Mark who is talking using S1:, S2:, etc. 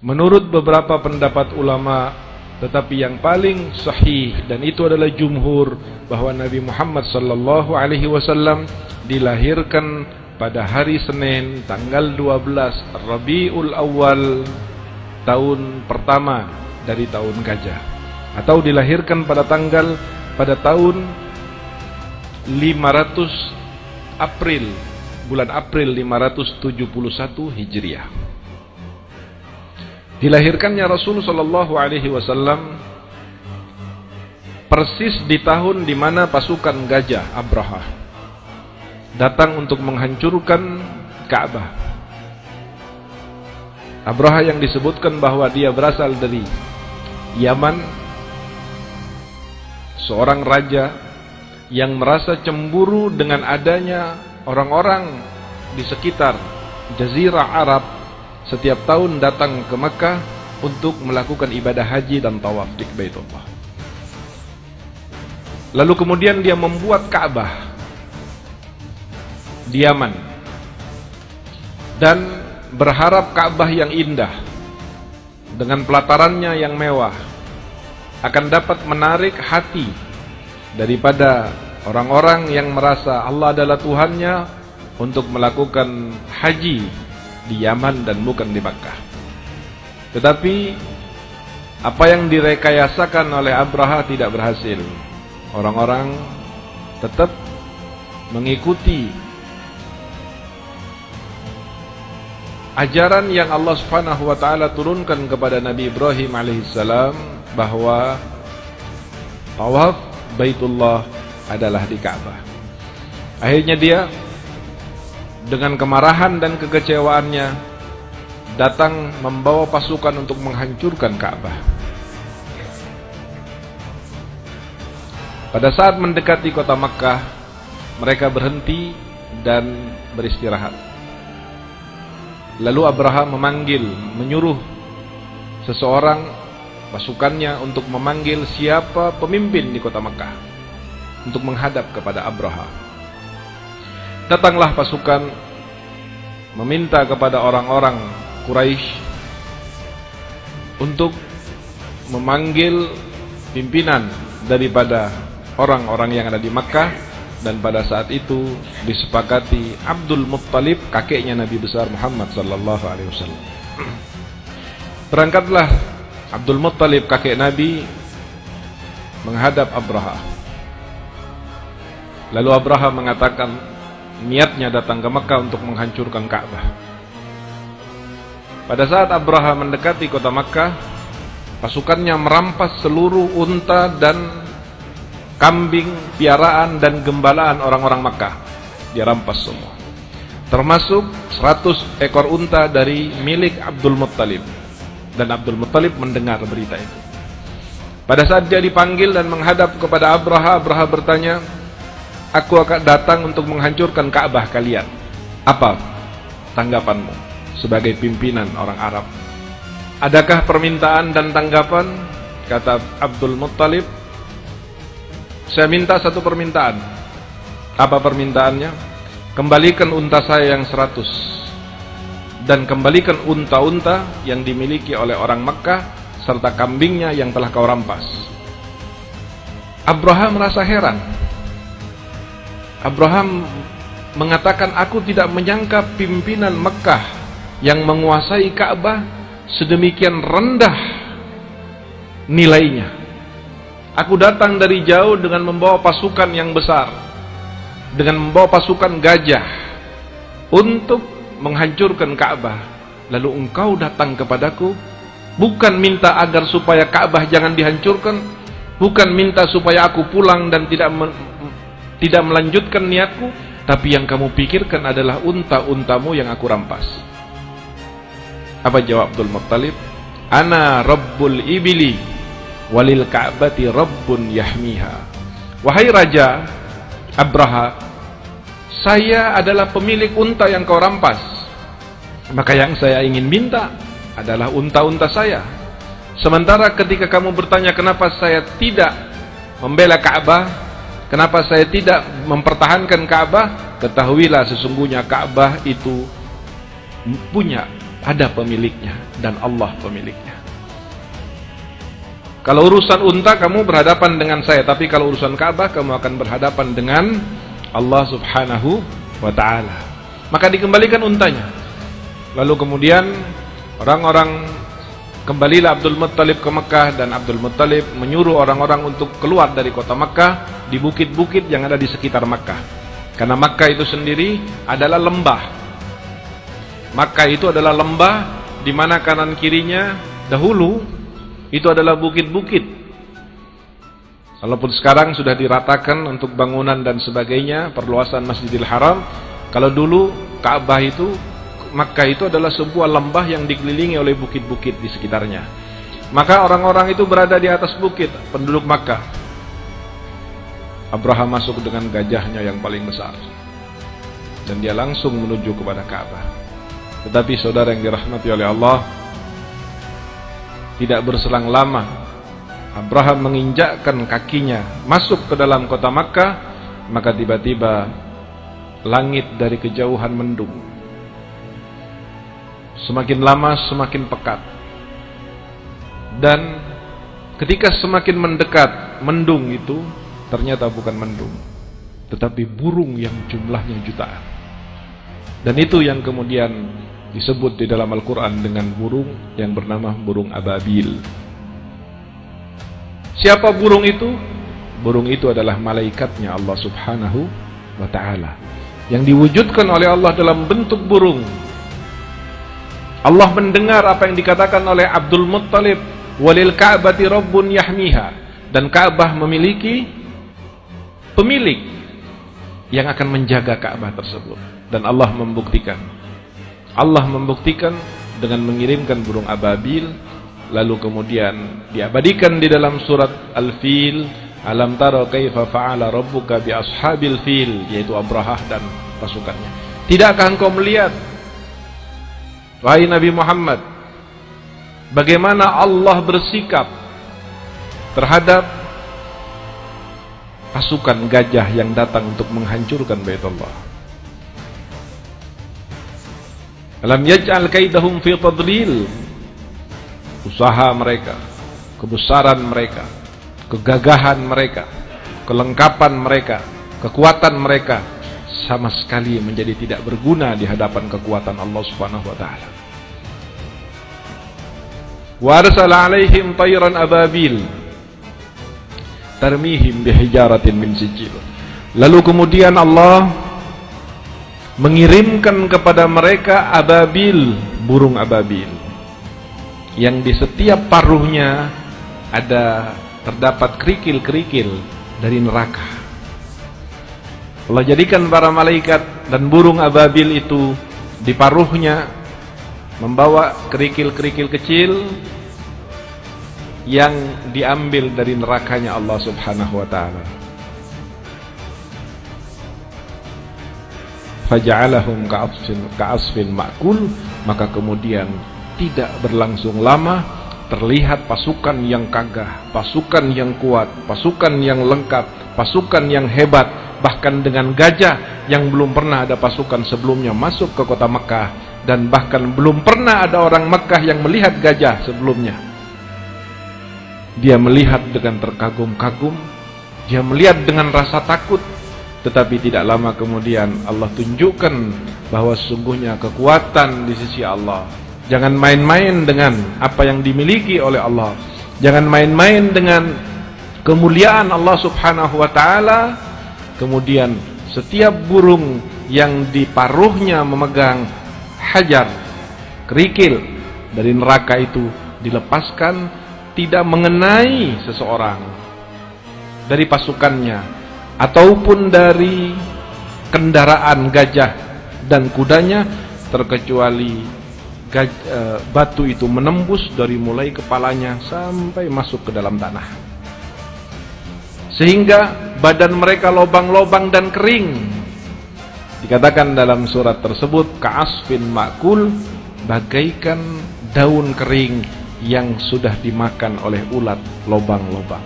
S1: Menurut beberapa pendapat ulama, tetapi yang paling sahih dan itu adalah jumhur, bahwa Nabi Muhammad sallallahu alaihi wasallam dilahirkan pada hari Senin tanggal 12 Rabiul Awal, tahun pertama dari tahun gajah, atau dilahirkan pada tahun 500 April, bulan April 571 Hijriah. Dilahirkannya Rasul sallallahu alaihi wasallam persis di tahun di mana pasukan gajah Abraha datang untuk menghancurkan Ka'bah. Abraha yang disebutkan bahwa dia berasal dari Yaman, seorang raja yang merasa cemburu dengan adanya orang-orang di sekitar Jazirah Arab setiap tahun datang ke Makkah untuk melakukan ibadah haji dan tawaf di Baitullah. Lalu kemudian dia membuat Ka'bah di Yaman dan berharap Ka'bah yang indah dengan pelatarannya yang mewah akan dapat menarik hati daripada orang-orang yang merasa Allah adalah Tuhannya untuk melakukan haji di Yaman dan bukan di Makkah. Tetapi apa yang direkayasakan oleh Abraha tidak berhasil. Orang-orang tetap mengikuti ajaran yang Allah Subhanahu wa taala turunkan kepada Nabi Ibrahim alaihissalam, bahwa tawaf Baitullah adalah di Ka'bah. Akhirnya dia dengan kemarahan dan kekecewaannya datang membawa pasukan untuk menghancurkan Ka'bah. Pada saat mendekati kota Makkah, mereka berhenti dan beristirahat. Lalu Abraham menyuruh seseorang pasukannya untuk memanggil siapa pemimpin di kota Makkah untuk menghadap kepada Abraham. Datanglah pasukan meminta kepada orang-orang Quraisy untuk memanggil pimpinan daripada orang-orang yang ada di Makkah, dan pada saat itu disepakati Abdul Muttalib, kakeknya Nabi besar Muhammad sallallahu alaihi wasallam. Berangkatlah Abdul Muttalib, kakek Nabi, menghadap Abraha. Lalu Abraha mengatakan niatnya datang ke Makkah untuk menghancurkan Ka'bah. Pada saat Abraha mendekati kota Makkah, pasukannya merampas seluruh unta dan kambing piaraan dan gembalaan orang-orang Makkah. Dia rampas semua, termasuk 100 ekor unta dari milik Abdul Muttalib. Dan Abdul Muttalib mendengar berita itu. Pada saat dia dipanggil dan menghadap kepada Abraha, Abraha bertanya, "Aku akan datang untuk menghancurkan Ka'bah kalian. Apa tanggapanmu sebagai pimpinan orang Arab? Adakah permintaan dan tanggapan?" Kata Abdul Muttalib, "Saya minta satu permintaan." "Apa permintaannya?" "Kembalikan unta saya yang 100 dan kembalikan unta-unta yang dimiliki oleh orang Makkah serta kambingnya yang telah kau rampas." Abraham merasa heran. Abraham mengatakan, "Aku tidak menyangka pimpinan Makkah yang menguasai Ka'bah sedemikian rendah nilainya. Aku datang dari jauh dengan membawa pasukan yang besar, dengan membawa pasukan gajah untuk menghancurkan Ka'bah. Lalu engkau datang kepadaku bukan minta agar supaya Ka'bah jangan dihancurkan, bukan minta supaya aku pulang dan tidak melanjutkan niatku, tapi yang kamu pikirkan adalah unta-untamu yang aku rampas." Apa jawab Abdul Muttalib? "Ana Rabbul Ibili walil Ka'bati Rabbun Yahmiha." Wahai Raja Abraha, saya adalah pemilik unta yang kau rampas. Maka yang saya ingin minta adalah unta-unta saya. Sementara ketika kamu bertanya kenapa saya tidak membela Ka'bah, kenapa saya tidak mempertahankan Ka'bah, ketahuilah sesungguhnya Ka'bah itu punya ada pemiliknya dan Allah pemiliknya. Kalau urusan unta kamu berhadapan dengan saya, tapi kalau urusan Ka'bah kamu akan berhadapan dengan Allah Subhanahu wa ta'ala. Maka dikembalikan untanya. Lalu kemudian orang-orang kembalilah Abdul Muttalib ke Mekah, dan Abdul Muttalib menyuruh orang-orang untuk keluar dari kota Mekah di bukit-bukit yang ada di sekitar Mekah. Karena Mekah itu sendiri adalah lembah. Mekah itu adalah lembah di mana kanan kirinya dahulu itu adalah bukit-bukit. Walaupun sekarang sudah diratakan untuk bangunan dan sebagainya, perluasan Masjidil Haram, kalau dulu Ka'bah itu, Makkah itu adalah sebuah lembah yang dikelilingi oleh bukit-bukit di sekitarnya. Maka orang-orang itu berada di atas bukit, penduduk Makkah. Abraham masuk dengan gajahnya yang paling besar, dan dia langsung menuju kepada Ka'bah. Tetapi saudara yang dirahmati oleh Allah, tidak berselang lama Abraham menginjakkan kakinya masuk ke dalam kota Makkah, maka tiba-tiba langit dari kejauhan mendung. Semakin lama semakin pekat. Dan ketika semakin mendekat mendung itu, ternyata bukan mendung, tetapi burung yang jumlahnya jutaan. Dan itu yang kemudian disebut di dalam Al-Quran dengan burung yang bernama burung ababil. Siapa burung itu? Burung itu adalah malaikatnya Allah Subhanahu wa ta'ala, yang diwujudkan oleh Allah dalam bentuk burung. Allah mendengar apa yang dikatakan oleh Abdul Muttalib, walil ka'bati rabbun yahmiha, dan Ka'bah memiliki pemilik yang akan menjaga Ka'bah tersebut. Dan Allah membuktikan dengan mengirimkan burung ababil. Lalu kemudian diabadikan di dalam surat Al-Fil, alam tara kaifa fa'ala rabbuka bi ashabil fil, yaitu Abrahah dan pasukannya. Tidakkah engkau melihat, wahai Nabi Muhammad, bagaimana Allah bersikap terhadap pasukan gajah yang datang untuk menghancurkan Baitullah? Alam yaj'al kaidahum fi tadlil. Usaha mereka, kebesaran mereka, kegagahan mereka, kelengkapan mereka, kekuatan mereka sama sekali menjadi tidak berguna di hadapan kekuatan Allah Subhanahu wa taala. Wa arsala 'alaihim tayran ababil tarmihim bihijaratin min sijil. Lalu kemudian Allah mengirimkan kepada mereka ababil, burung ababil, yang di setiap paruhnya terdapat kerikil-kerikil dari neraka. Allah jadikan para malaikat dan burung ababil itu di paruhnya membawa kerikil-kerikil kecil yang diambil dari nerakanya Allah Subhanahu wa ta'ala. Faja'alahum ka'asfin ma'kul. Maka kemudian tidak berlangsung lama, terlihat pasukan yang gagah, pasukan yang kuat, pasukan yang lengkap, pasukan yang hebat, bahkan dengan gajah yang belum pernah ada pasukan sebelumnya masuk ke kota Mekah, dan bahkan belum pernah ada orang Mekah yang melihat gajah sebelumnya. Dia melihat dengan terkagum-kagum, dia melihat dengan rasa takut. Tetapi tidak lama kemudian Allah tunjukkan bahwa sesungguhnya kekuatan di sisi Allah. Jangan main-main dengan apa yang dimiliki oleh Allah. Jangan main-main dengan kemuliaan Allah Subhanahu wa ta'ala. Kemudian setiap burung yang di paruhnya memegang hajar, kerikil dari neraka itu, dilepaskan, tidak mengenai seseorang dari pasukannya ataupun dari kendaraan gajah dan kudanya, terkecuali batu itu menembus dari mulai kepalanya sampai masuk ke dalam tanah, sehingga badan mereka lobang-lobang dan kering. Dikatakan dalam surat tersebut, ka'asfin ma'kul, bagaikan daun kering yang sudah dimakan oleh ulat lobang-lobang.